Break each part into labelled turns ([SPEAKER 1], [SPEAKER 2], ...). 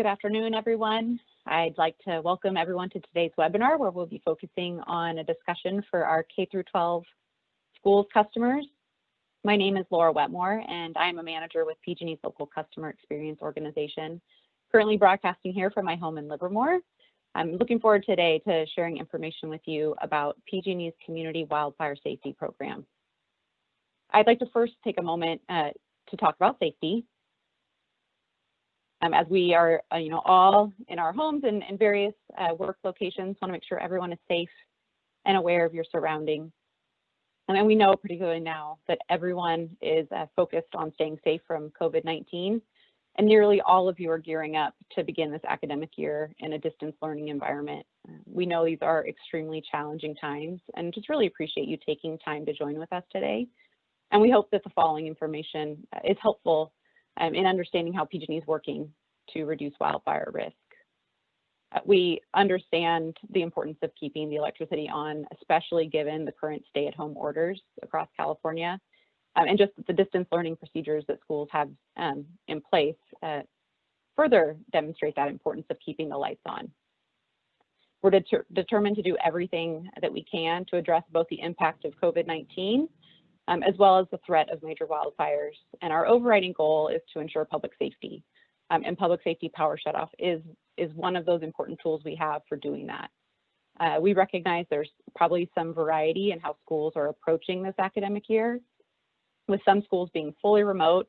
[SPEAKER 1] Good afternoon, everyone. I'd like to welcome everyone to today's webinar, where we'll be focusing on a discussion for our K-12 schools customers. My name is Laura Wetmore, and I'm a manager with PG&E's local customer experience organization, currently broadcasting here from my home in Livermore. I'm looking forward today to sharing information with you about PG&E's Community Wildfire Safety Program. I'd like to first take a moment to talk about safety. As we are, all in our homes and in various work locations, want to make sure everyone is safe and aware of your surroundings. And we know, particularly now, that everyone is focused on staying safe from COVID-19, and nearly all of you are gearing up to begin this academic year in a distance learning environment. We know these are extremely challenging times, and just really appreciate you taking time to join with us today. And we hope that the following information is helpful in understanding how PG&E is working to reduce wildfire risk. We understand the importance of keeping the electricity on, especially given the current stay-at-home orders across California, and just the distance learning procedures that schools have in place further demonstrate that importance of keeping the lights on. We're determined to do everything that we can to address both the impact of COVID-19 as well as the threat of major wildfires. And our overriding goal is to ensure public safety. And public safety power shutoff is one of those important tools we have for doing that. We recognize there's probably some variety in how schools are approaching this academic year, with some schools being fully remote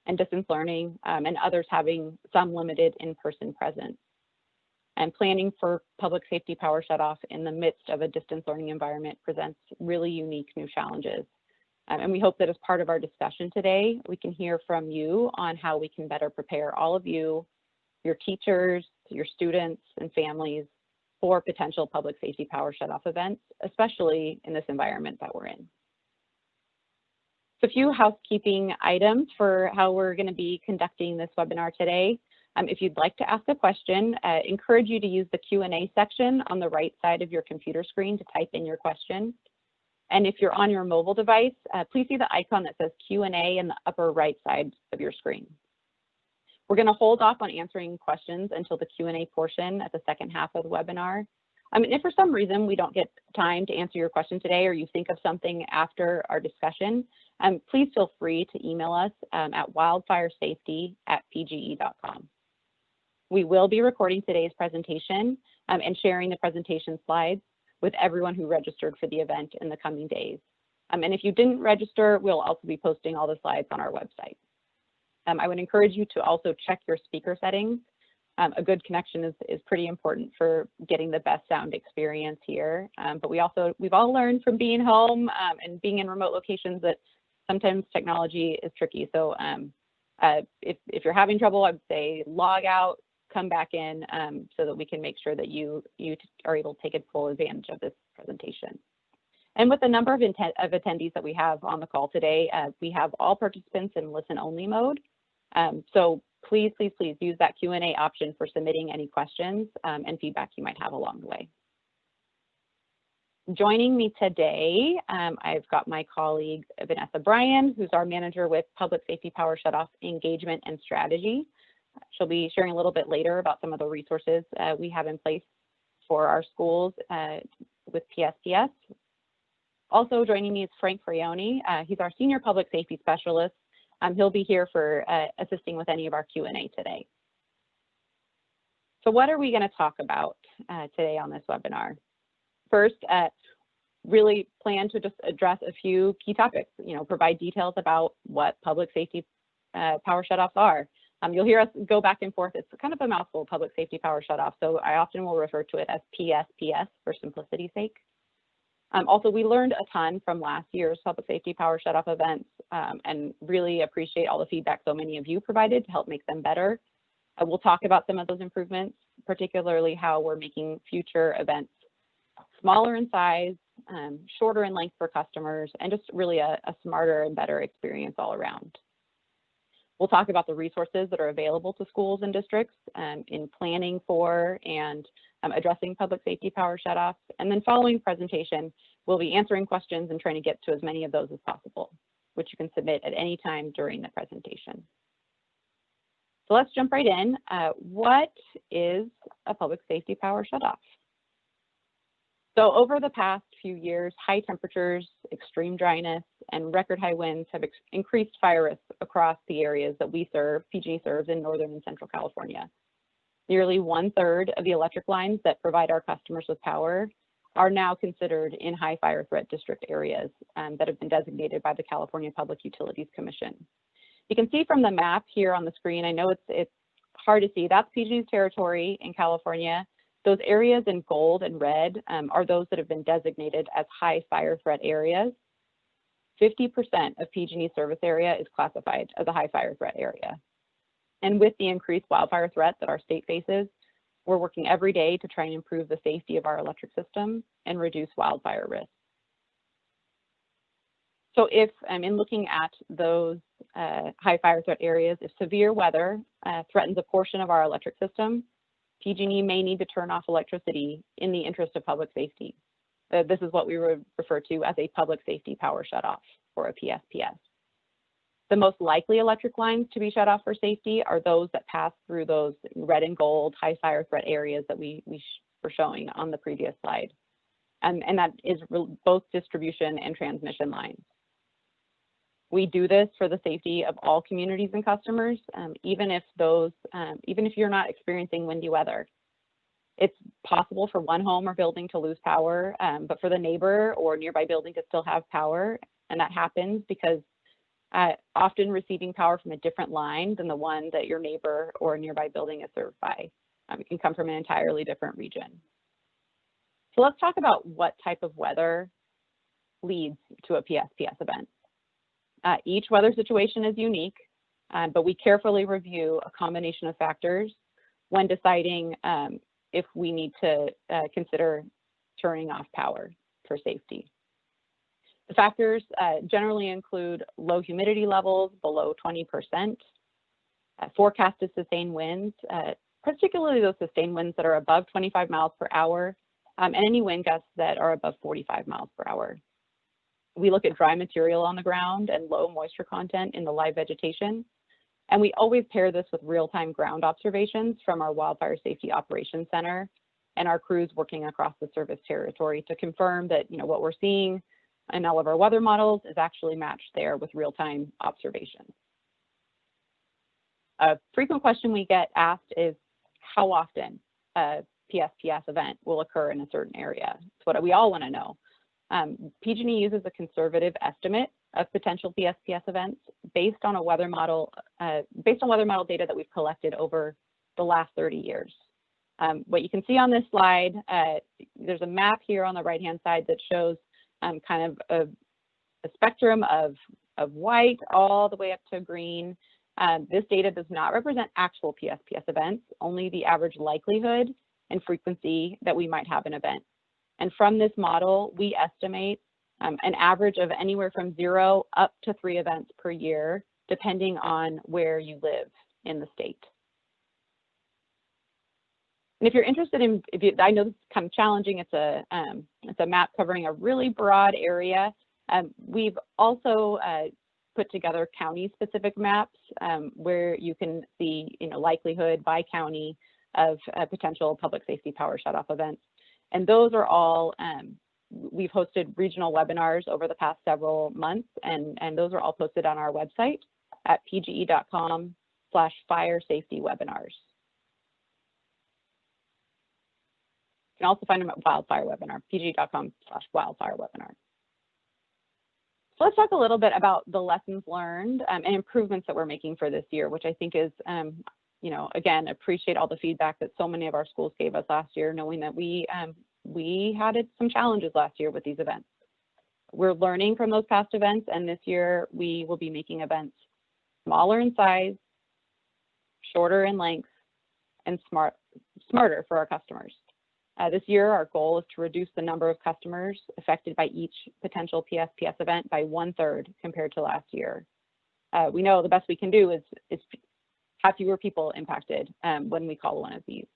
[SPEAKER 1] and distance learning, and others having some limited in-person presence. And planning for public safety power shutoff in the midst of a distance learning environment presents really unique new challenges. And we hope that as part of our discussion today, we can hear from you on how we can better prepare all of you, your teachers, your students, and families for potential public safety power shutoff events, especially in this environment that we're in. So a few housekeeping items for how we're going to be conducting this webinar today. If you'd like to ask a question, encourage you to use the Q&A section on the right side of your computer screen to type in your question. And if you're on your mobile device, please see the icon that says Q&A in the upper right side of your screen. We're going to hold off on answering questions until the Q&A portion at the second half of the webinar. And if for some reason we don't get time to answer your question today, or you think of something after our discussion, please feel free to email us at wildfiresafety@pge.com. We will be recording today's presentation and sharing the presentation slides with everyone who registered for the event in the coming days. And if you didn't register, we'll also be posting all the slides on our website. I would encourage you to also check your speaker settings. A good connection is pretty important for getting the best sound experience here. But we've all learned from being home and being in remote locations that sometimes technology is tricky. So if you're having trouble, I would say log out, come back in so that we can make sure that you are able to take full advantage of this presentation. And with the number of attendees that we have on the call today, we have all participants in listen-only mode. So please use that Q&A option for submitting any questions and feedback you might have along the way. Joining me today, I've got my colleague Vanessa Bryan, who's our manager with Public Safety Power Shutoff Engagement and Strategy. She'll be sharing a little bit later about some of the resources we have in place for our schools with PSPS. Also joining me is Frank Frioni. He's our Senior Public Safety Specialist. He'll be here for assisting with any of our Q&A today. So what are we going to talk about today on this webinar? First, really plan to just address a few key topics, provide details about what public safety power shutoffs are. You'll hear us go back and forth. It's kind of a mouthful, public safety power shutoff. So I often will refer to it as PSPS for simplicity's sake. Also, we learned a ton from last year's public safety power shutoff events and really appreciate all the feedback so many of you provided to help make them better. We'll talk about some of those improvements, particularly how we're making future events smaller in size, shorter in length for customers, and just really a smarter and better experience all around. We'll talk about the resources that are available to schools and districts in planning for and addressing public safety power shutoffs. And then following the presentation, we'll be answering questions and trying to get to as many of those as possible, which you can submit at any time during the presentation. So let's jump right in. What is a public safety power shutoff? So over the past few years, high temperatures, extreme dryness, and record high winds have increased fire risk across the areas that we serve, PG&E serves in Northern and Central California. Nearly 1/3 of the electric lines that provide our customers with power are now considered in high fire threat district areas that have been designated by the California Public Utilities Commission. You can see from the map here on the screen, I know it's hard to see, that's PG&E's territory in California. Those areas in gold and red are those that have been designated as high fire threat areas. 50% of PG&E service area is classified as a high fire threat area. And with the increased wildfire threat that our state faces, we're working every day to try and improve the safety of our electric system and reduce wildfire risk. So if in looking at those high fire threat areas, if severe weather threatens a portion of our electric system, PG&E may need to turn off electricity in the interest of public safety. This is what we would refer to as a public safety power shutoff, or a PSPS. The most likely electric lines to be shut off for safety are those that pass through those red and gold high fire threat areas that we were showing on the previous slide. And that is both distribution and transmission lines. We do this for the safety of all communities and customers, even if you're not experiencing windy weather. It's possible for one home or building to lose power, but for the neighbor or nearby building to still have power. And that happens because often receiving power from a different line than the one that your neighbor or a nearby building is served by. It can come from an entirely different region. So let's talk about what type of weather leads to a PSPS event. Each weather situation is unique, but we carefully review a combination of factors when deciding if we need to consider turning off power for safety. The factors generally include low humidity levels below 20%, forecasted sustained winds, particularly those sustained winds that are above 25 miles per hour, and any wind gusts that are above 45 miles per hour. We look at dry material on the ground and low moisture content in the live vegetation. And we always pair this with real-time ground observations from our Wildfire Safety Operations Center and our crews working across the service territory to confirm that what we're seeing in all of our weather models is actually matched there with real-time observations. A frequent question we get asked is how often a PSPS event will occur in a certain area. It's what we all want to know. PG&E uses a conservative estimate of potential PSPS events based on weather model data that we've collected over the last 30 years. What you can see on this slide, there's a map here on the right-hand side that shows kind of a spectrum of white all the way up to green. This data does not represent actual PSPS events, only the average likelihood and frequency that we might have an event. And from this model, we estimate an average of anywhere from 0 up to 3 events per year, depending on where you live in the state. And if you're interested in, I know this is kind of challenging, it's a map covering a really broad area. We've also put together county-specific maps where you can see, likelihood by county of potential public safety power shutoff events. And those are all, we've hosted regional webinars over the past several months, and those are all posted on our website at pge.com/fire safety webinars. You can also find them at Wildfire webinar, pge.com/wildfire webinar. So let's talk a little bit about the lessons learned and improvements that we're making for this year, which I think is, again, appreciate all the feedback that so many of our schools gave us last year, knowing that we had some challenges last year with these events. We're learning from those past events, and this year we will be making events smaller in size, shorter in length, and smarter for our customers. This year, our goal is to reduce the number of customers affected by each potential PSPS event by 1/3 compared to last year. We know the best we can do is have fewer people impacted when we call one of these.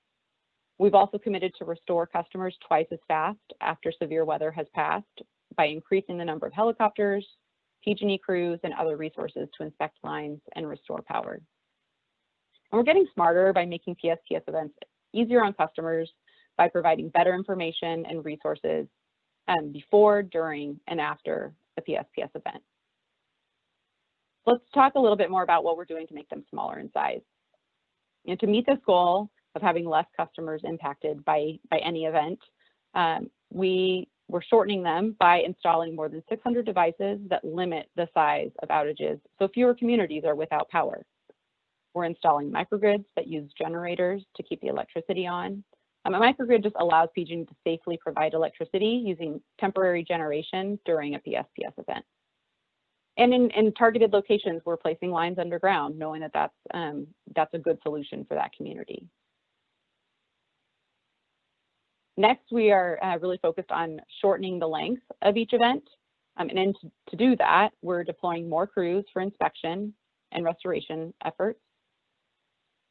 [SPEAKER 1] We've also committed to restore customers twice as fast after severe weather has passed by increasing the number of helicopters, PG&E crews, and other resources to inspect lines and restore power. And we're getting smarter by making PSPS events easier on customers by providing better information and resources before, during, and after a PSPS event. Let's talk a little bit more about what we're doing to make them smaller in size. And to meet this goal of having less customers impacted by any event, we're shortening them by installing more than 600 devices that limit the size of outages, so fewer communities are without power. We're installing microgrids that use generators to keep the electricity on. A microgrid just allows PG&E to safely provide electricity using temporary generation during a PSPS event. And in targeted locations, we're placing lines underground, knowing that that's a good solution for that community. Next, we are really focused on shortening the length of each event. And then to do that, we're deploying more crews for inspection and restoration efforts.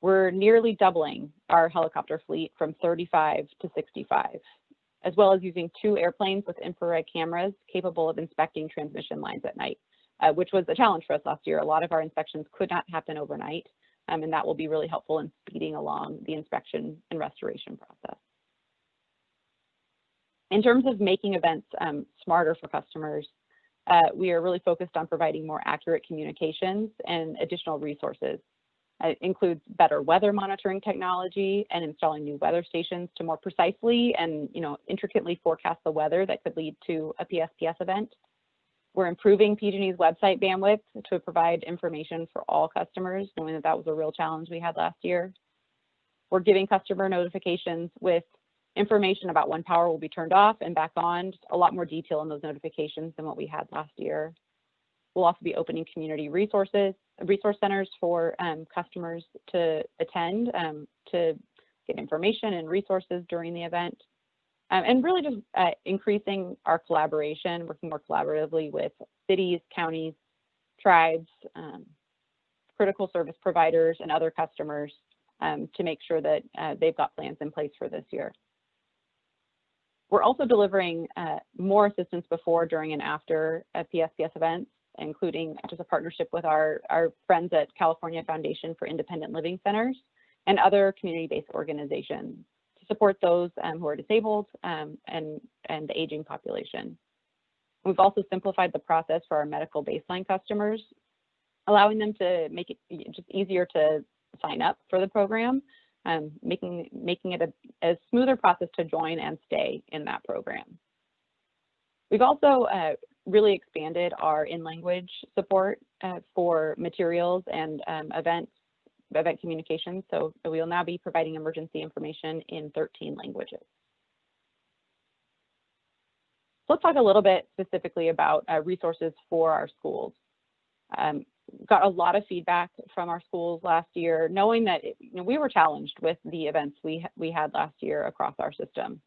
[SPEAKER 1] We're nearly doubling our helicopter fleet from 35 to 65, as well as using 2 airplanes with infrared cameras capable of inspecting transmission lines at night, which was a challenge for us last year. A lot of our inspections could not happen overnight, and that will be really helpful in speeding along the inspection and restoration process. In terms of making events smarter for customers, we are really focused on providing more accurate communications and additional resources. It includes better weather monitoring technology and installing new weather stations to more precisely and intricately forecast the weather that could lead to a PSPS event. We're improving PG&E's website bandwidth to provide information for all customers, knowing that that was a real challenge we had last year. We're giving customer notifications with information about when power will be turned off and back on, just a lot more detail in those notifications than what we had last year. We'll also be opening community resource centers for customers to attend to get information and resources during the event. And really just increasing our collaboration, working more collaboratively with cities, counties, tribes, critical service providers, and other customers to make sure that they've got plans in place for this year. We're also delivering more assistance before, during, and after PSPS events, including just a partnership with our friends at California Foundation for Independent Living Centers and other community-based organizations to support those who are disabled and the aging population. We've also simplified the process for our medical baseline customers, allowing them to make it just easier to sign up for the program, making it a smoother process to join and stay in that program. We've also really expanded our in-language support for materials and event communications. So we will now be providing emergency information in 13 languages. So let's talk a little bit specifically about resources for our schools. Got a lot of feedback from our schools last year, knowing that we were challenged with the events we had last year across our system.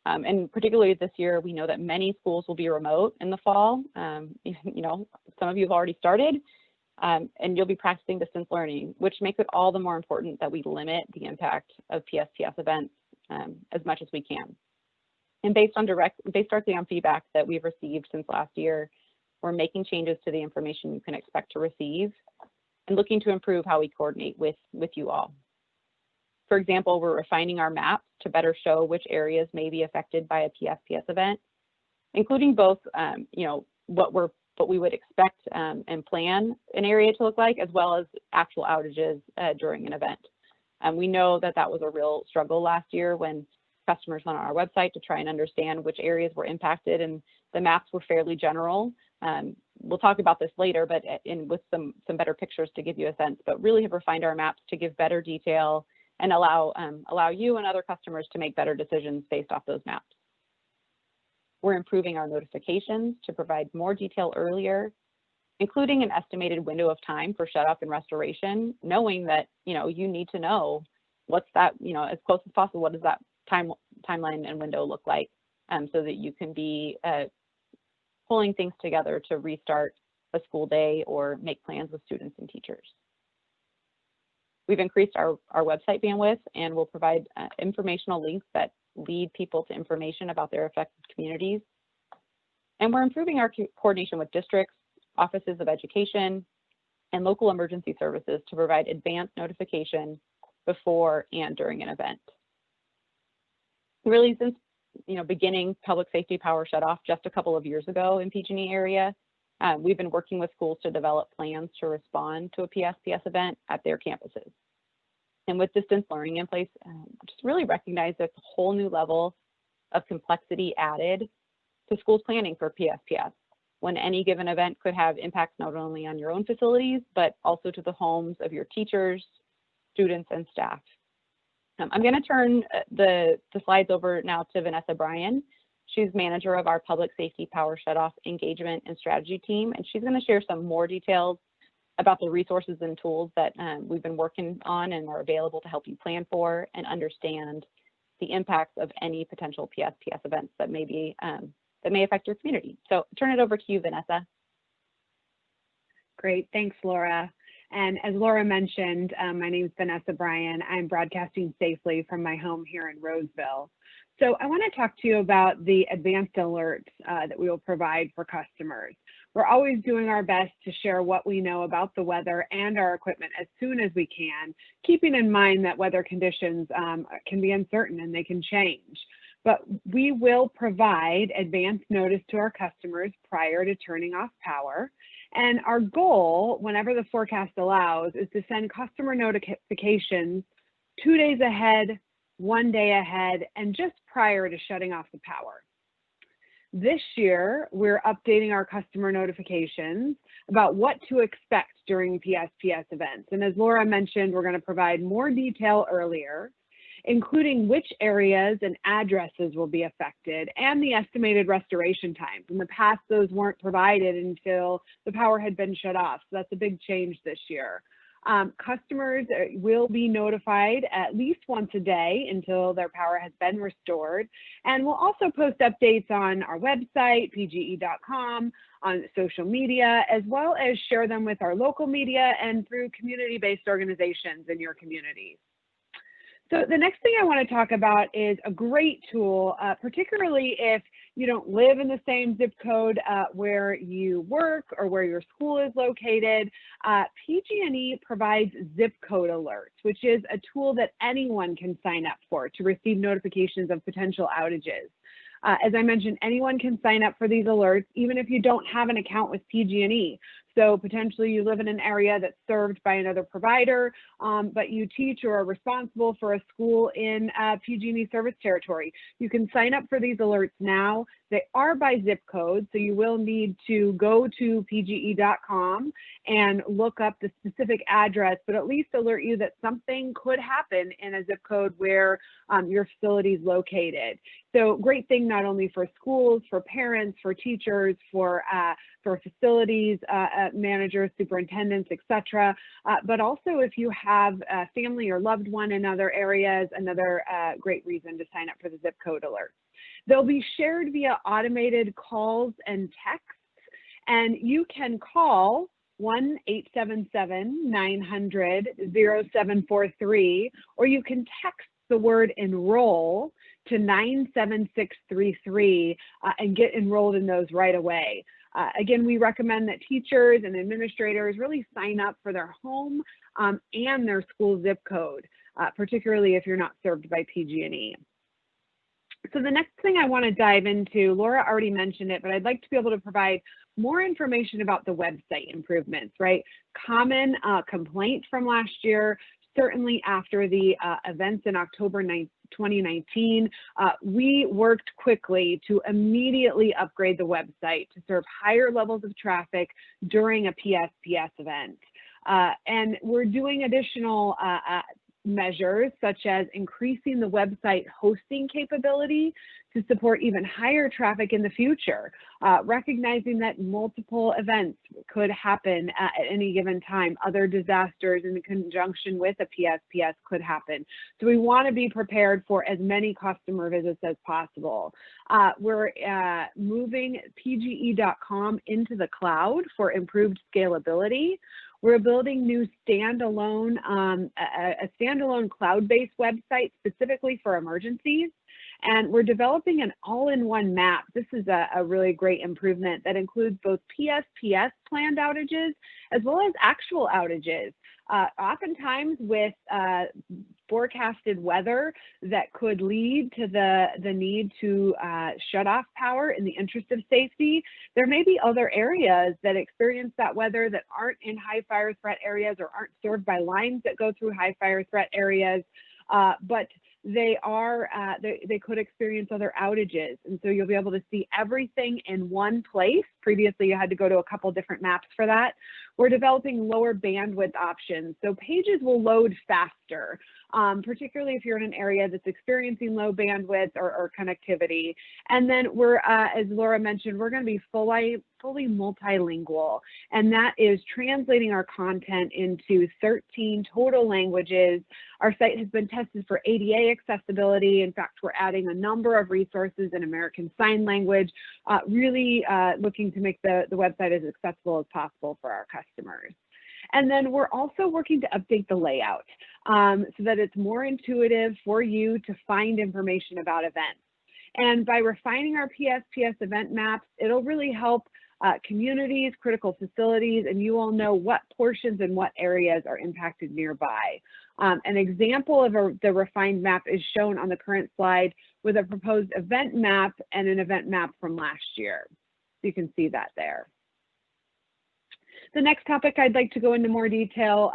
[SPEAKER 1] And particularly this year, we know that many schools will be remote in the fall. Some of you have already started, and you'll be practicing distance learning, which makes it all the more important that we limit the impact of PSPS events as much as we can. And based directly on feedback that we've received since last year, we're making changes to the information you can expect to receive and looking to improve how we coordinate with you all. For example, we're refining our maps to better show which areas may be affected by a PSPS event, including both, what we would expect and plan an area to look like, as well as actual outages during an event. We know that that was a real struggle last year when customers went on our website to try and understand which areas were impacted, and the maps were fairly general. We'll talk about this later, but with some better pictures to give you a sense, but really have refined our maps to give better detail and allow you and other customers to make better decisions based off those maps. We're improving our notifications to provide more detail earlier, including an estimated window of time for shutoff and restoration, knowing that you need to know what's that, as close as possible, what does that timeline and window look like, so that you can be pulling things together to restart a school day or make plans with students and teachers. We've increased our website bandwidth and will provide informational links that lead people to information about their affected communities. And we're improving our coordination with districts, offices of education, and local emergency services to provide advanced notification before and during an event. Really, since beginning public safety power shutoff just a couple of years ago in PG&E area, we've been working with schools to develop plans to respond to a PSPS event at their campuses. And with distance learning in place, just really recognize there's a whole new level of complexity added to schools planning for PSPS, when any given event could have impacts not only on your own facilities, but also to the homes of your teachers, students, and staff. I'm going to turn the slides over now to Vanessa Bryan. She's manager of our public safety power shutoff engagement and strategy team, and she's going to share some more details about the resources and tools that we've been working on and are available to help you plan for and understand the impacts of any potential PSPS events that may affect your community. So turn it over to you, Vanessa.
[SPEAKER 2] Great, thanks, Laura. And as Laura mentioned, my name is Vanessa Bryan. I'm broadcasting safely from my home here in Roseville. So I want to talk to you about the advanced alerts that we will provide for customers. We're always doing our best to share what we know about the weather and our equipment as soon as we can, keeping in mind that weather conditions can be uncertain and they can change. But we will provide advance notice to our customers prior to turning off power. And our goal, whenever the forecast allows, is to send customer notifications 2 days ahead, 1 day ahead, and just prior to shutting off the power. This year, we're updating our customer notifications about what to expect during PSPS events. And as Laura mentioned, we're going to provide more detail earlier, including which areas and addresses will be affected and the estimated restoration times. In the past, those weren't provided until the power had been shut off. So that's a big change this year. Customers will be notified at least once a day until their power has been restored. And we'll also post updates on our website, pge.com, on social media, as well as share them with our local media and through community-based organizations in your communities. So the next thing I want to talk about is a great tool, particularly if you don't live in the same zip code where you work or where your school is located. PG&E provides zip code alerts, which is a tool that anyone can sign up for to receive notifications of potential outages. As I mentioned, anyone can sign up for these alerts, even if you don't have an account with PG&E. So potentially you live in an area that's served by another provider, but you teach or are responsible for a school in PG&E service territory. You can sign up for these alerts now. They are by zip code, so you will need to go to pge.com and look up the specific address, but at least alert you that something could happen in a zip code where your facility is located. So great thing not only for schools, for parents, for teachers, for facilities, managers, superintendents, etc. But also if you have a family or loved one in other areas, another great reason to sign up for the zip code alert. They'll be shared via automated calls and texts, and you can call 1-877-900-0743, or you can text the word enroll to 97633 and get enrolled in those right away. Again, we recommend that teachers and administrators really sign up for their home and their school zip code, particularly if you're not served by PG&E. So the next thing I want to dive into, Laura already mentioned it, but I'd like to be able to provide more information about the website improvements, right? Common complaint from last year, certainly after the events in October 2019, we worked quickly to immediately upgrade the website to serve higher levels of traffic during a PSPS event. And we're doing additional measures such as increasing the website hosting capability to support even higher traffic in the future, recognizing that multiple events could happen at any given time. Other disasters in conjunction with a PSPS could happen. So we want to be prepared for as many customer visits as possible. We're moving pge.com into the cloud for improved scalability. We're building new standalone, a standalone cloud-based website specifically for emergencies. And we're developing an all-in-one map. This is a really great improvement that includes both PSPS planned outages as well as actual outages. Oftentimes with forecasted weather that could lead to the need to shut off power in the interest of safety, there may be other areas that experience that weather that aren't in high fire threat areas or aren't served by lines that go through high fire threat areas, but they could experience other outages. And so you'll be able to see everything in one place. Previously, you had to go to a couple different maps for that. We're developing lower bandwidth options. So pages will load faster, particularly if you're in an area that's experiencing low bandwidth or connectivity. And then we're, as Laura mentioned, we're going to be fully multilingual, and that is translating our content into 13 total languages. Our site has been tested for ADA accessibility. In fact, we're adding a number of resources in American Sign Language, really looking to make the website as accessible as possible for our customers. And then we're also working to update the layout so that it's more intuitive for you to find information about events. And by refining our PSPS event maps, it'll really help communities, critical facilities, and you all know what portions and what areas are impacted nearby. An example of the refined map is shown on the current slide with a proposed event map and an event map from last year. So you can see that there. The next topic I'd like to go into more detail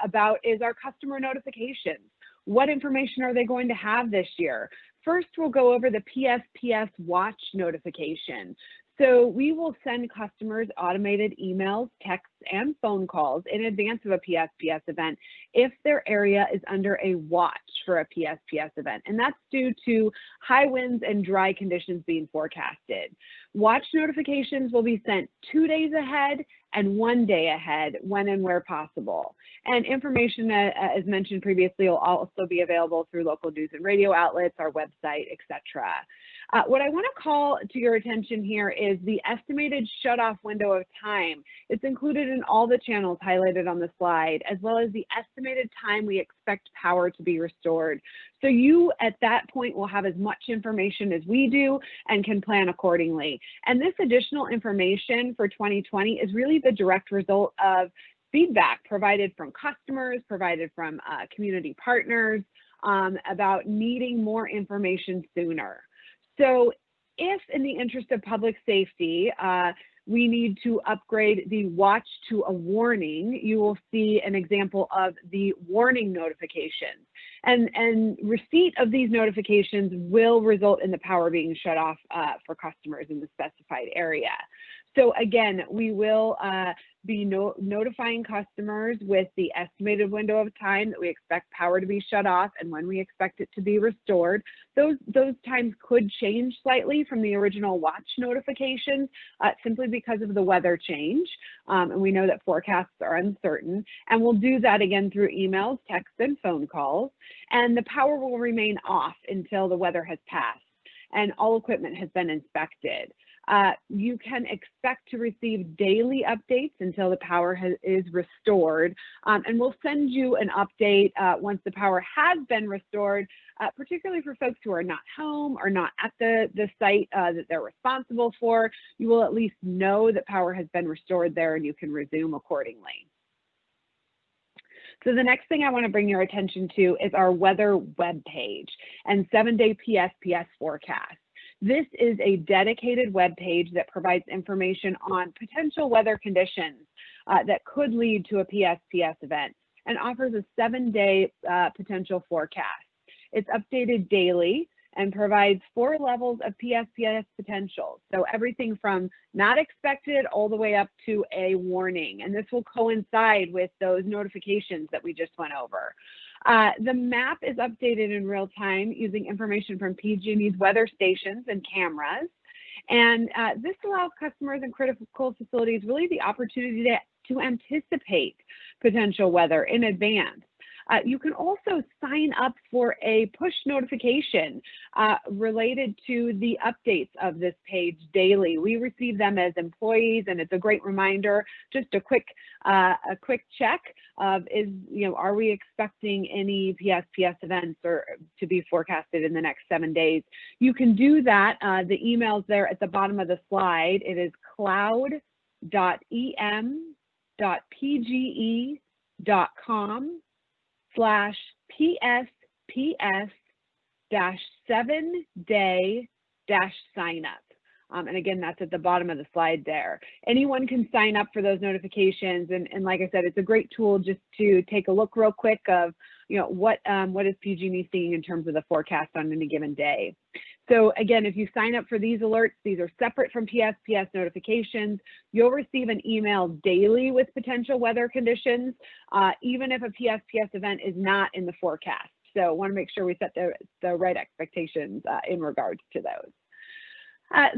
[SPEAKER 2] about is our customer notifications. What information are they going to have this year? First, we'll go over the PSPS watch notification. So we will send customers automated emails, texts, and phone calls in advance of a PSPS event if their area is under a watch for a PSPS event. And that's due to high winds and dry conditions being forecasted. Watch notifications will be sent 2 days ahead and 1 day ahead when and where possible. And information, as mentioned previously, will also be available through local news and radio outlets, our website, etc. What I want to call to your attention here is the estimated shutoff window of time. It's included in all the channels highlighted on the slide, as well as the estimated time we expect power to be restored. So you, at that point, will have as much information as we do and can plan accordingly. And this additional information for 2020 is really the direct result of feedback provided from customers, provided from community partners about needing more information sooner. So if in the interest of public safety, we need to upgrade the watch to a warning, you will see an example of the warning notifications. And receipt of these notifications will result in the power being shut off for customers in the specified area. So again, we will be notifying customers with the estimated window of time that we expect power to be shut off and when we expect it to be restored. Those times could change slightly from the original watch notifications simply because of the weather change. And we know that forecasts are uncertain. And we'll do that again through emails, texts, and phone calls. And the power will remain off until the weather has passed and all equipment has been inspected. You can expect to receive daily updates until the power is restored, and we'll send you an update once the power has been restored, particularly for folks who are not home or not at the site that they're responsible for. You will at least know that power has been restored there and you can resume accordingly. So the next thing I want to bring your attention to is our weather webpage and 7-day PSPS forecast. This is a dedicated web page that provides information on potential weather conditions that could lead to a PSPS event and offers a 7-day potential forecast. It's updated daily and provides 4 levels of PSPS potential. So everything from not expected all the way up to a warning. And this will coincide with those notifications that we just went over. The map is updated in real time using information from PG&E's weather stations and cameras. And this allows customers and critical facilities really the opportunity to anticipate potential weather in advance. You can also sign up for a push notification related to the updates of this page daily. We receive them as employees, and it's a great reminder. Just a quick check of are we expecting any PSPS events or to be forecasted in the next 7 days? You can do that. The email's there at the bottom of the slide. It is cloud.em.pge.com/PSPS-7-day-sign up. And again, that's at the bottom of the slide there. Anyone can sign up for those notifications. And like I said, it's a great tool just to take a look real quick of, what is PG&E seeing in terms of the forecast on any given day. So again, if you sign up for these alerts, these are separate from PSPS notifications. You'll receive an email daily with potential weather conditions, even if a PSPS event is not in the forecast. So I want to make sure we set the right expectations in regards to those.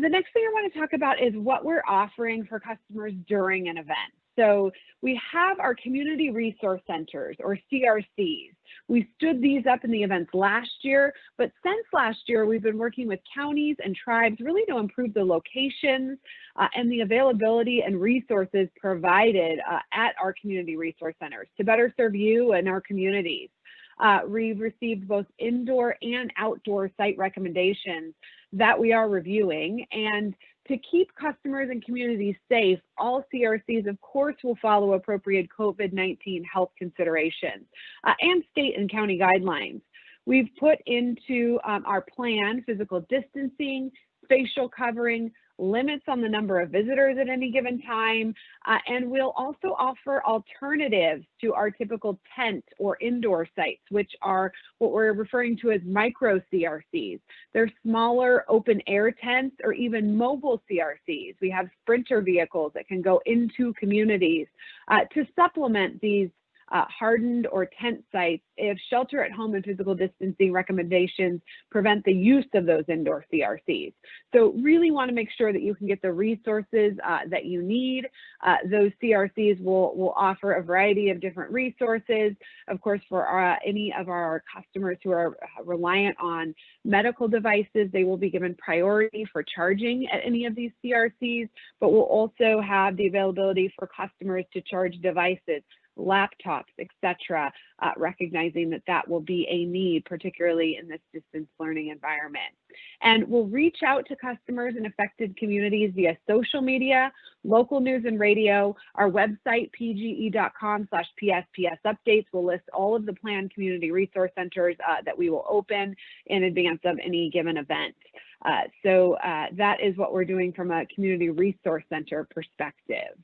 [SPEAKER 2] The next thing I want to talk about is what we're offering for customers during an event. So we have our community resource centers, or CRCs. We stood these up in the events last year, but since last year, we've been working with counties and tribes really to improve the locations and the availability and resources provided at our community resource centers to better serve you and our communities. We've received both indoor and outdoor site recommendations that we are reviewing, and to keep customers and communities safe, all CRCs, of course, will follow appropriate COVID-19 health considerations and state and county guidelines. We've put into our plan physical distancing, facial covering, limits on the number of visitors at any given time, and we'll also offer alternatives to our typical tent or indoor sites, which are what we're referring to as micro CRCs. They're smaller open air tents or even mobile CRCs. We have sprinter vehicles that can go into communities to supplement these hardened or tent sites if shelter at home and physical distancing recommendations prevent the use of those indoor CRCs. So really want to make sure that you can get the resources that you need. Those CRCs will offer a variety of different resources. Of course, for any of our customers who are reliant on medical devices, they will be given priority for charging at any of these CRCs, but we'll also have the availability for customers to charge devices, laptops, etc., recognizing that will be a need, particularly in this distance learning environment. And we'll reach out to customers in affected communities via social media, local news and radio. Our website, pge.com/PSPS updates, will list all of the planned community resource centers that we will open in advance of any given event. So that is what we're doing from a community resource center perspective.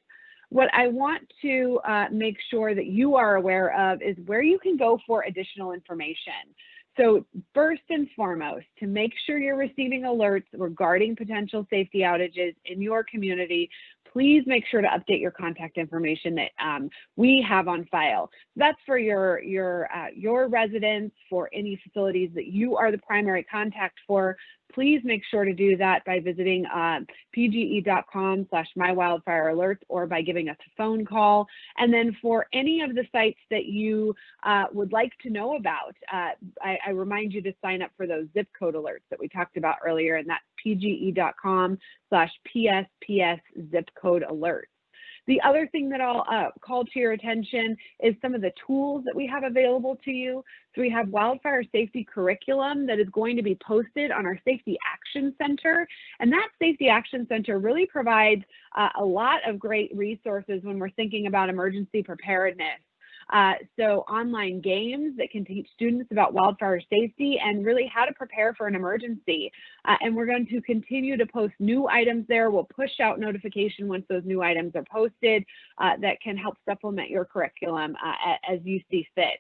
[SPEAKER 2] What I want to make sure that you are aware of is where you can go for additional information. So first and foremost, to make sure you're receiving alerts regarding potential safety outages in your community, please make sure to update your contact information that we have on file. That's for your residents, for any facilities that you are the primary contact for. Please make sure to do that by visiting pge.com/mywildfirealerts or by giving us a phone call. And then for any of the sites that you would like to know about, I remind you to sign up for those zip code alerts that we talked about earlier, and that's pge.com/PSPS zip code alerts. The other thing that I'll call to your attention is some of the tools that we have available to you. So we have wildfire safety curriculum that is going to be posted on our Safety Action Center. And that Safety Action Center really provides a lot of great resources when we're thinking about emergency preparedness. So online games that can teach students about wildfire safety and really how to prepare for an emergency. And we're going to continue to post new items there. We'll push out notification once those new items are posted that can help supplement your curriculum as you see fit.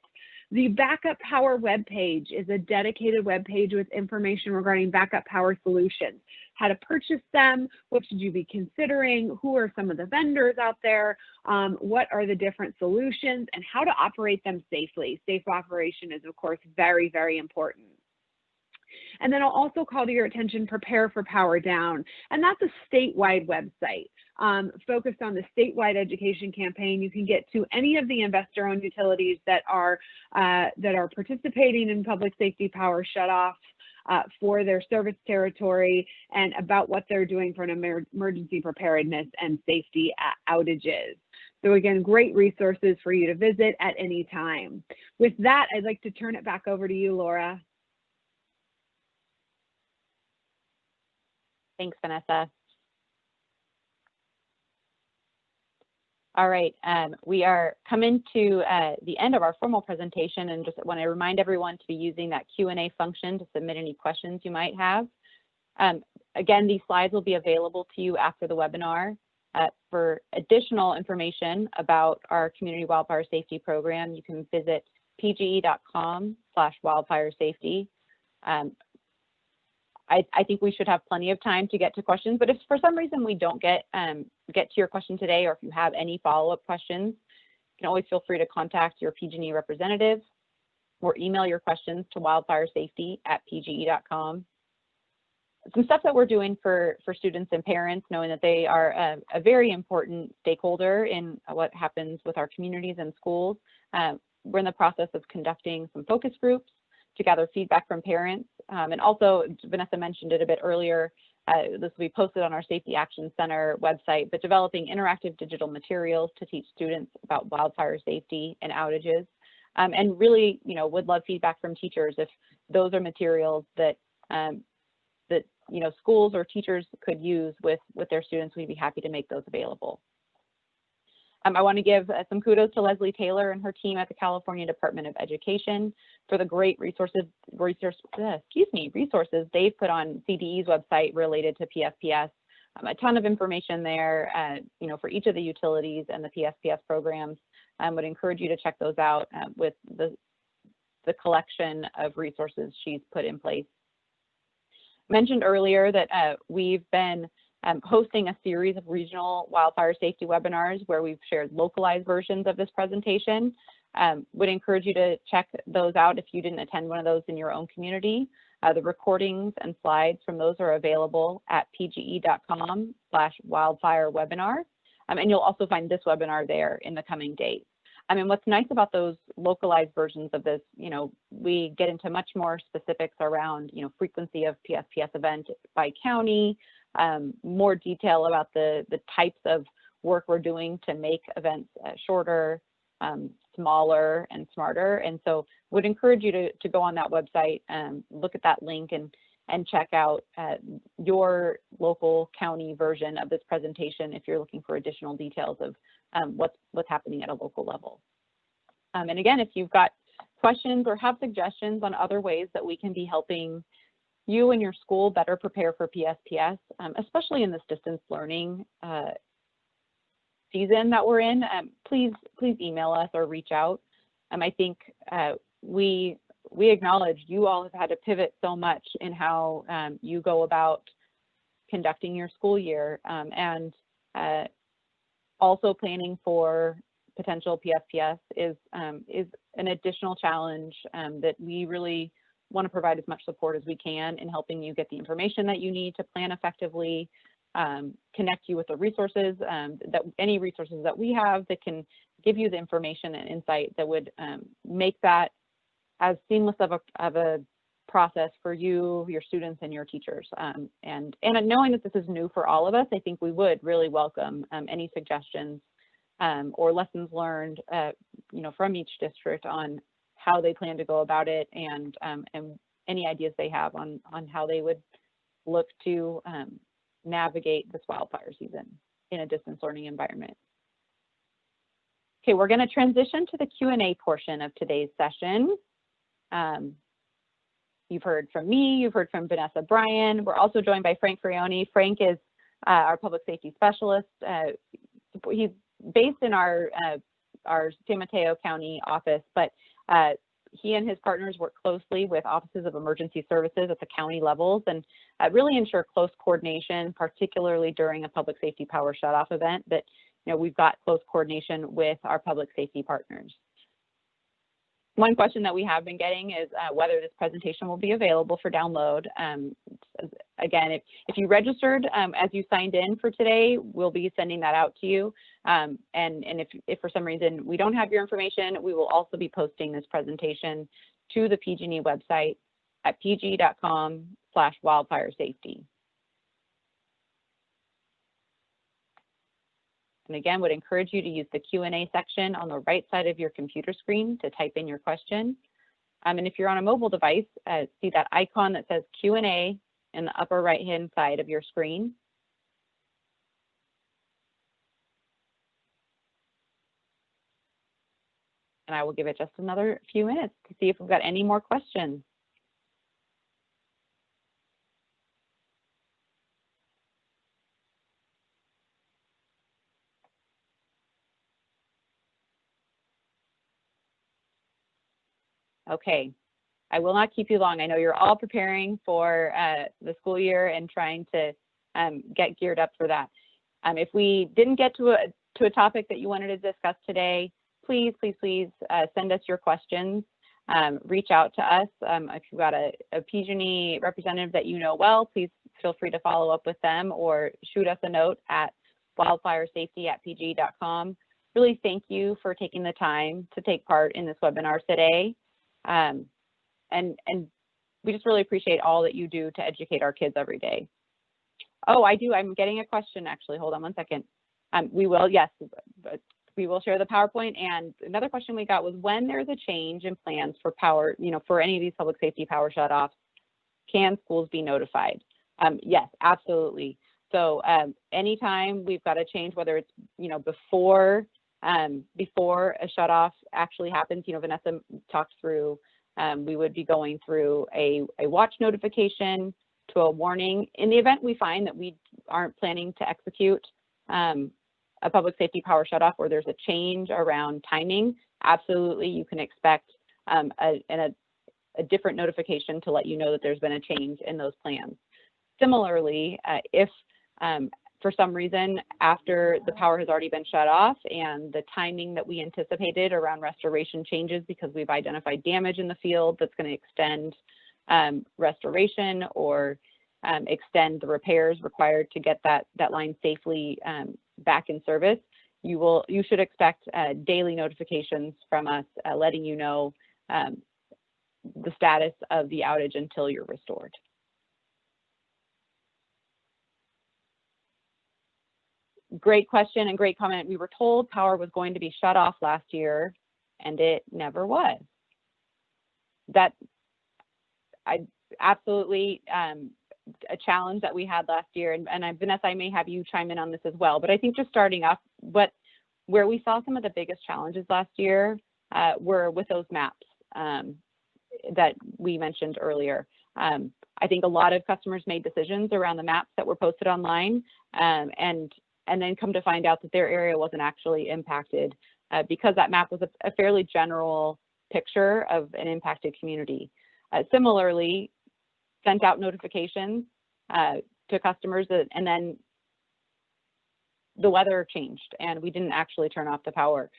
[SPEAKER 2] The Backup Power webpage is a dedicated webpage with information regarding backup power solutions, how to purchase them, what should you be considering, who are some of the vendors out there, what are the different solutions, and how to operate them safely. Safe operation is, of course, very, very important. And then I'll also call to your attention Prepare for Power Down, and that's a statewide website focused on the statewide education campaign. You can get to any of the investor-owned utilities that are participating in public safety power shutoffs for their service territory and about what they're doing for an emergency preparedness and safety outages. So again, great resources for you to visit at any time. With that, I'd like to turn it back over to you, Laura.
[SPEAKER 1] Thanks, Vanessa. All right, we are coming to the end of our formal presentation, and just want to remind everyone to be using that Q&A function to submit any questions you might have. Again, these slides will be available to you after the webinar. For additional information about our Community Wildfire Safety Program, you can visit pge.com/wildfiresafety. I think we should have plenty of time to get to questions, but if for some reason we don't get to your question today, or if you have any follow-up questions, you can always feel free to contact your PG&E representative or email your questions to wildfiresafety@pge.com. Some stuff that we're doing for students and parents, knowing that they are a very important stakeholder in what happens with our communities and schools. We're in the process of conducting some focus groups to gather feedback from parents. And also, Vanessa mentioned it a bit earlier, this will be posted on our Safety Action Center website, but developing interactive digital materials to teach students about wildfire safety and outages. And really, would love feedback from teachers if those are materials that schools or teachers could use with their students. We'd be happy to make those available. I want to give some kudos to Leslie Taylor and her team at the California Department of Education for the great resources they've put on CDE's website related to PSPS. A ton of information there, for each of the utilities and the PSPS programs. Would encourage you to check those out with the collection of resources she's put in place. Mentioned earlier that we've been hosting a series of regional wildfire safety webinars where we've shared localized versions of this presentation. Would encourage you to check those out if you didn't attend one of those in your own community. The recordings and slides from those are available at pge.com/wildfirewebinar. And you'll also find this webinar there in the coming days. What's nice about those localized versions of this, we get into much more specifics around, frequency of PSPS event by county, more detail about the types of work we're doing to make events shorter, smaller, and smarter. And so would encourage you to go on that website, look at that link, and check out your local county version of this presentation if you're looking for additional details of what's happening at a local level. And again, if you've got questions or have suggestions on other ways that we can be helping you and your school better prepare for PSPS, especially in this distance learning season that we're in, please email us or reach out. I think we acknowledge you all have had to pivot so much in how you go about conducting your school year, and also planning for potential PSPS is an additional challenge that we really want to provide as much support as we can in helping you get the information that you need to plan effectively, connect you with the resources, any resources that we have that can give you the information and insight that would make that as seamless of a process for you, your students, and your teachers. And knowing that this is new for all of us, I think we would really welcome any suggestions or lessons learned, from each district on how they plan to go about it, and any ideas they have on how they would look to navigate this wildfire season in a distance learning environment. Okay, we're going to transition to the Q&A portion of today's session. You've heard from me, you've heard from Vanessa Bryan. We're also joined by Frank Frioni. Frank is our public safety specialist. He's based in our San Mateo County office, but he and his partners work closely with offices of emergency services at the county levels and really ensure close coordination, particularly during a public safety power shutoff event, that we've got close coordination with our public safety partners. One question that we have been getting is whether this presentation will be available for download. Again, if you registered as you signed in for today, we'll be sending that out to you. And if for some reason we don't have your information, we will also be posting this presentation to the PG&E website at pg.com/wildfire safety. And again, would encourage you to use the Q&A section on the right side of your computer screen to type in your question. And if you're on a mobile device, see that icon that says Q&A in the upper right-hand side of your screen. And I will give it just another few minutes to see if we've got any more questions. Okay, I will not keep you long. I know you're all preparing for the school year and trying to get geared up for that. If we didn't get to a topic that you wanted to discuss today, please send us your questions. Reach out to us. If you've got a PG&E representative that you know well, please feel free to follow up with them or shoot us a note at wildfiresafety@pg.com. Really thank you for taking the time to take part in this webinar today. And we just really appreciate all that you do to educate our kids every day. Oh, I'm getting a question actually. Hold on one second. We will share the PowerPoint. And another question we got was, when there's a change in plans for power, for any of these public safety power shutoffs, can schools be notified? Yes, absolutely. So anytime we've got a change, whether it's, before a shutoff actually happens, Vanessa talked through, we would be going through a watch notification to a warning. In the event we find that we aren't planning to execute a public safety power shutoff or there's a change around timing, absolutely you can expect a different notification to let you know that there's been a change in those plans. Similarly, if for some reason, after the power has already been shut off and the timing that we anticipated around restoration changes because we've identified damage in the field that's going to extend restoration or extend the repairs required to get that line safely back in service, you should expect daily notifications from us letting you know the status of the outage until you're restored. Great question and great comment. We were told power was going to be shut off last year, and it never was. That absolutely a challenge that we had last year. And Vanessa, I may have you chime in on this as well. But I think just starting off, where we saw some of the biggest challenges last year were with those maps that we mentioned earlier. I think a lot of customers made decisions around the maps that were posted online, and then come to find out that their area wasn't actually impacted because that map was a fairly general picture of an impacted community. Similarly, sent out notifications to customers and then the weather changed and we didn't actually turn off the power.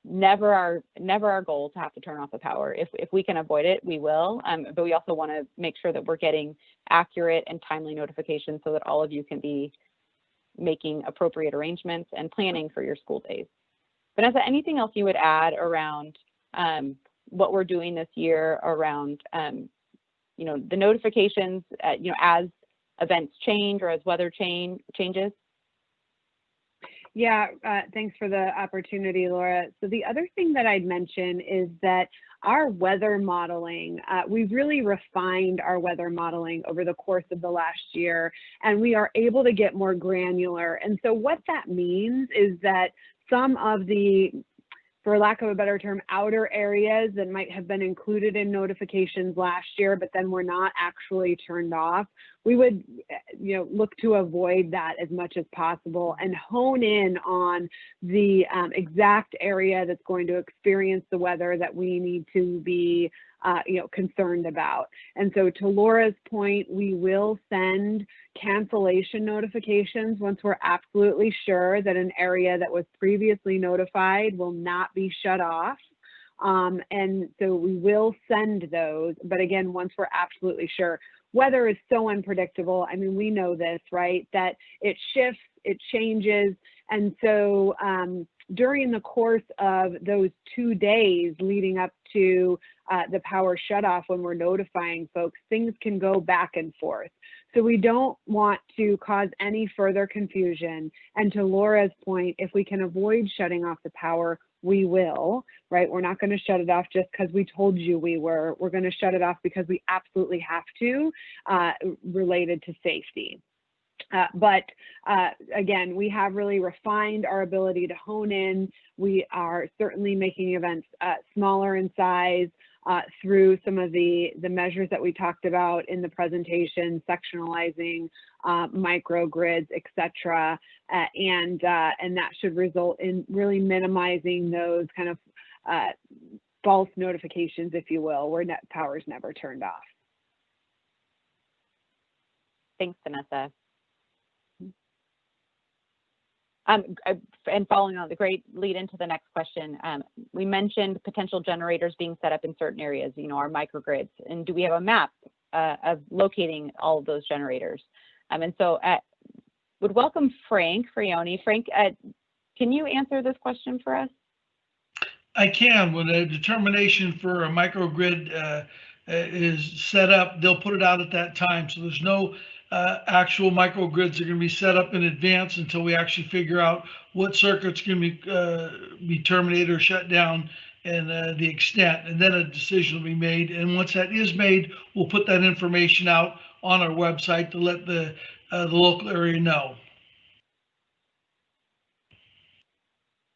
[SPEAKER 1] Never our goal to have to turn off the power. If we can avoid it, we will. But we also want to make sure that we're getting accurate and timely notifications so that all of you can be making appropriate arrangements and planning for your school days. Vanessa, anything else you would add around what we're doing this year around the notifications, as events change or as weather changes?
[SPEAKER 2] Yeah, thanks for the opportunity, Laura. So the other thing that I'd mention is that our weather modeling, we've really refined our weather modeling over the course of the last year, and we are able to get more granular. And so what that means is that some of the, for lack of a better term, outer areas that might have been included in notifications last year, but then were not actually turned off, we would, look to avoid that as much as possible and hone in on the exact area that's going to experience the weather that we need to be concerned about. And so to Laura's point, we will send cancellation notifications once we're absolutely sure that an area that was previously notified will not be shut off. And so we will send those, but again, once we're absolutely sure. Weather is so unpredictable. I mean, we know this, right? That it shifts, it changes. And so during the course of those 2 days leading up to the power shutoff, when we're notifying folks, things can go back and forth. So we don't want to cause any further confusion. And to Laura's point, if we can avoid shutting off the power, we will, right? We're not going to shut it off just because we told you we were. We're going to shut it off because we absolutely have to, related to safety. But again, we have really refined our ability to hone in. We are certainly making events smaller in size through some of the measures that we talked about in the presentation, sectionalizing, microgrids, et cetera. And that should result in really minimizing those kind of false notifications, if you will, where power is never turned off.
[SPEAKER 1] Thanks, Vanessa. And following on, the great lead into the next question, we mentioned potential generators being set up in certain areas, our microgrids, and do we have a map of locating all of those generators? And so would welcome Frank Frioni. Frank, can you answer this question for us?
[SPEAKER 3] I can. When a determination for a microgrid is set up, they'll put it out at that time. So there's no actual microgrids are going to be set up in advance until we actually figure out what circuits can be terminated or shut down and the extent, and then a decision will be made. And once that is made, we'll put that information out on our website to let the local area know.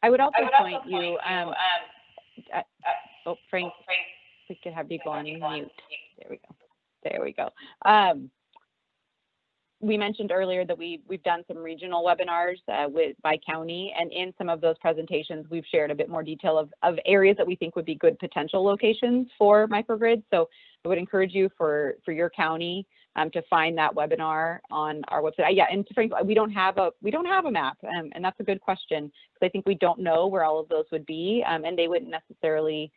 [SPEAKER 1] I would also point you, Frank, we could have you go on mute. There we go. We mentioned earlier that we've done some regional webinars by county, and in some of those presentations, we've shared a bit more detail of areas that we think would be good potential locations for microgrids. So I would encourage you for your county to find that webinar on our website. Yeah, and Frank, we don't have a map, and that's a good question, because I think we don't know where all of those would be, and they wouldn't necessarily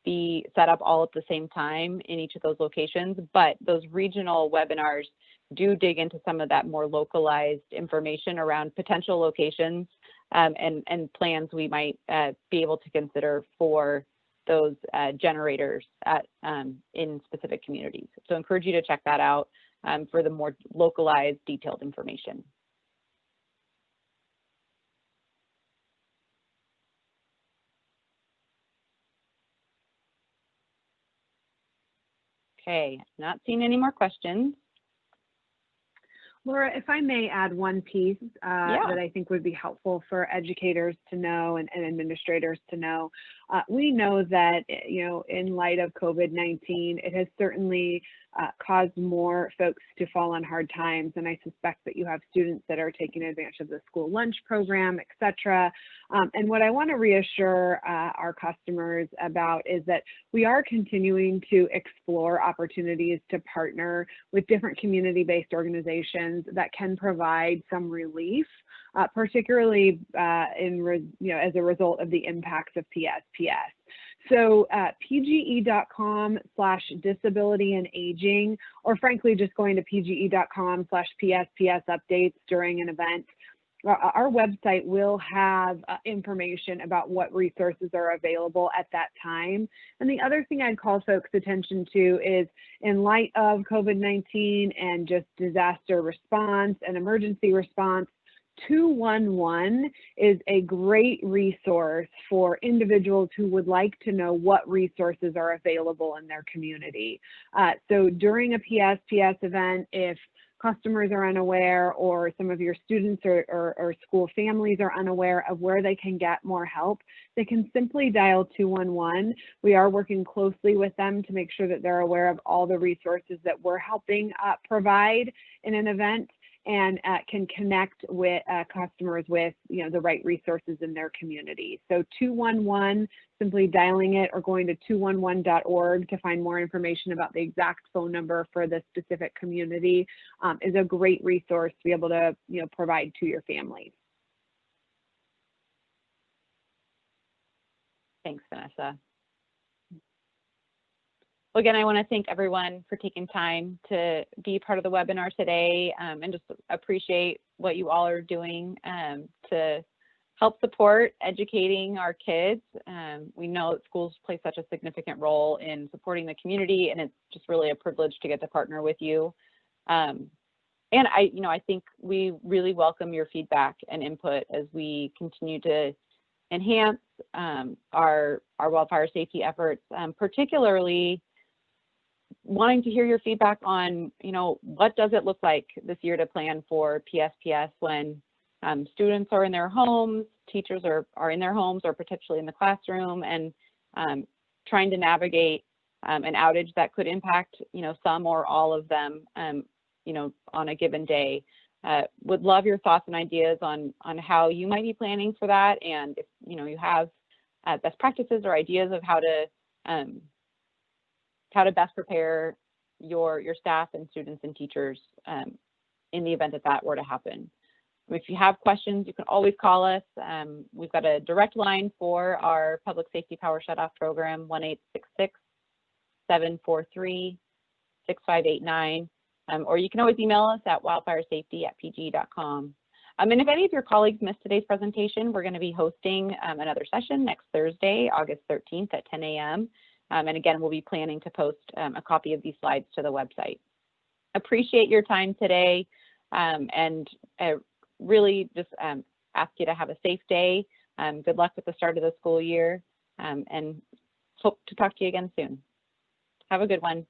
[SPEAKER 1] be set up all at the same time in each of those locations. But those regional webinars do dig into some of that more localized information around potential locations and plans we might be able to consider for those generators in specific communities. So I encourage you to check that out for the more localized, detailed information. Okay, not seeing any more questions.
[SPEAKER 2] Laura, if I may add one piece that I think would be helpful for educators to know and administrators to know. We know that, in light of COVID-19, it has certainly caused more folks to fall on hard times. And I suspect that you have students that are taking advantage of the school lunch program, et cetera. And what I want to reassure our customers about is that we are continuing to explore opportunities to partner with different community-based organizations that can provide some relief, particularly as a result of the impacts of PSPS. So pge.com/disability and aging, or frankly, just going to pge.com/PSPS updates during an event. Our website will have information about what resources are available at that time. And the other thing I'd call folks' attention to is, in light of COVID-19 and just disaster response and emergency response, 211 is a great resource for individuals who would like to know what resources are available in their community. So during a PSPS event, if customers are unaware, or some of your students or school families are unaware of where they can get more help, they can simply dial 211. We are working closely with them to make sure that they're aware of all the resources that we're helping provide in an event, and can connect with customers with the right resources in their community. So 211, simply dialing it or going to 211.org to find more information about the exact phone number for the specific community is a great resource to be able to provide to your families.
[SPEAKER 1] Thanks, Vanessa. Well, again, I want to thank everyone for taking time to be part of the webinar today, and just appreciate what you all are doing to help support educating our kids. We know that schools play such a significant role in supporting the community, and it's just really a privilege to get to partner with you. And I think we really welcome your feedback and input as we continue to enhance our wildfire safety efforts, particularly wanting to hear your feedback on, what does it look like this year to plan for PSPS when students are in their homes, teachers are in their homes or potentially in the classroom, and trying to navigate an outage that could impact, some or all of them, on a given day. Would love your thoughts and ideas on how you might be planning for that, and if you have best practices or ideas of how to best prepare your staff and students and teachers in the event that were to happen. If you have questions, you can always call us. We've got a direct line for our public safety power shutoff program, 1-866-743-6589. Or you can always email us at wildfiresafety@pge.com. And if any of your colleagues missed today's presentation, we're going to be hosting another session next Thursday, August 13th at 10 a.m. And again, we'll be planning to post a copy of these slides to the website. Appreciate your time today, and really just ask you to have a safe day. Good luck with the start of the school year, and hope to talk to you again soon. Have a good one.